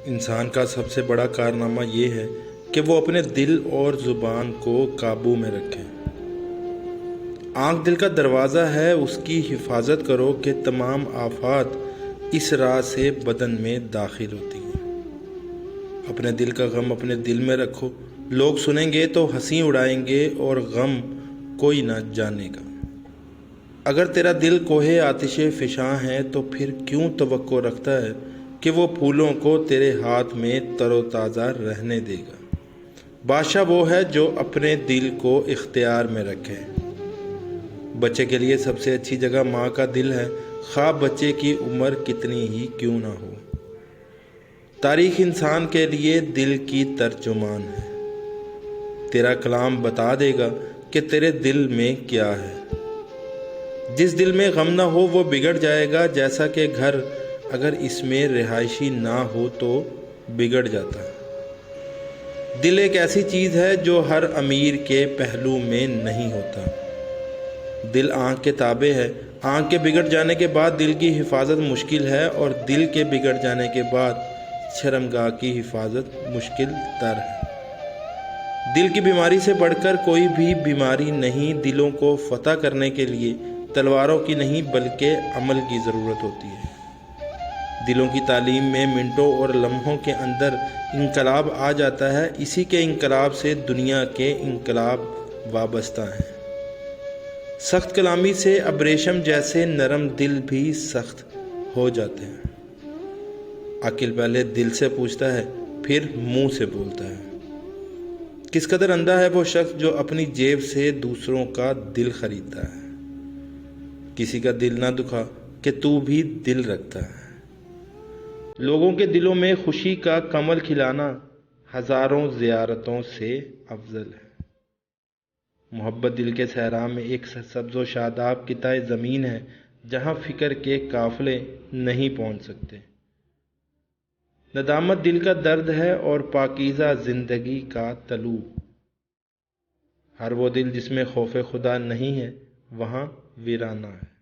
انسان کا سب سے بڑا کارنامہ یہ ہے کہ وہ اپنے دل اور زبان کو قابو میں رکھے۔ آنکھ دل کا دروازہ ہے، اس کی حفاظت کرو کہ تمام آفات اس راہ سے بدن میں داخل ہوتی ہیں۔ اپنے دل کا غم اپنے دل میں رکھو، لوگ سنیں گے تو ہنسی اڑائیں گے اور غم کوئی نہ جانے گا۔ اگر تیرا دل کوہ آتش فشاں ہے تو پھر کیوں توقع رکھتا ہے کہ وہ پھولوں کو تیرے ہاتھ میں تر و تازہ رہنے دے گا؟ بادشاہ وہ ہے جو اپنے دل کو اختیار میں رکھے۔ بچے کے لیے سب سے اچھی جگہ ماں کا دل ہے، خواہ بچے کی عمر کتنی ہی کیوں نہ ہو۔ تاریخ انسان کے لیے دل کی ترجمان ہے۔ تیرا کلام بتا دے گا کہ تیرے دل میں کیا ہے۔ جس دل میں غم نہ ہو وہ بگڑ جائے گا، جیسا کہ گھر اگر اس میں رہائشی نہ ہو تو بگڑ جاتا ہے۔ دل ایک ایسی چیز ہے جو ہر امیر کے پہلو میں نہیں ہوتا۔ دل آنکھ کے تابع ہے، آنکھ کے بگڑ جانے کے بعد دل کی حفاظت مشکل ہے، اور دل کے بگڑ جانے کے بعد شرمگاہ کی حفاظت مشکل تر ہے۔ دل کی بیماری سے بڑھ کر کوئی بھی بیماری نہیں۔ دلوں کو فتح کرنے کے لیے تلواروں کی نہیں بلکہ عمل کی ضرورت ہوتی ہے۔ دلوں کی تعلیم میں منٹوں اور لمحوں کے اندر انقلاب آ جاتا ہے، اسی کے انقلاب سے دنیا کے انقلاب وابستہ ہیں۔ سخت کلامی سے ابریشم جیسے نرم دل بھی سخت ہو جاتے ہیں۔ عقل پہلے دل سے پوچھتا ہے پھر منہ سے بولتا ہے۔ کس قدر اندھا ہے وہ شخص جو اپنی جیب سے دوسروں کا دل خریدتا ہے۔ کسی کا دل نہ دکھا کہ تو بھی دل رکھتا ہے۔ لوگوں کے دلوں میں خوشی کا کمل کھلانا ہزاروں زیارتوں سے افضل ہے۔ محبت دل کے صحرا میں ایک سبز و شاداب قطع زمین ہے جہاں فکر کے قافلے نہیں پہنچ سکتے۔ ندامت دل کا درد ہے اور پاکیزہ زندگی کا طلوع۔ ہر وہ دل جس میں خوف خدا نہیں ہے وہاں ویرانہ ہے۔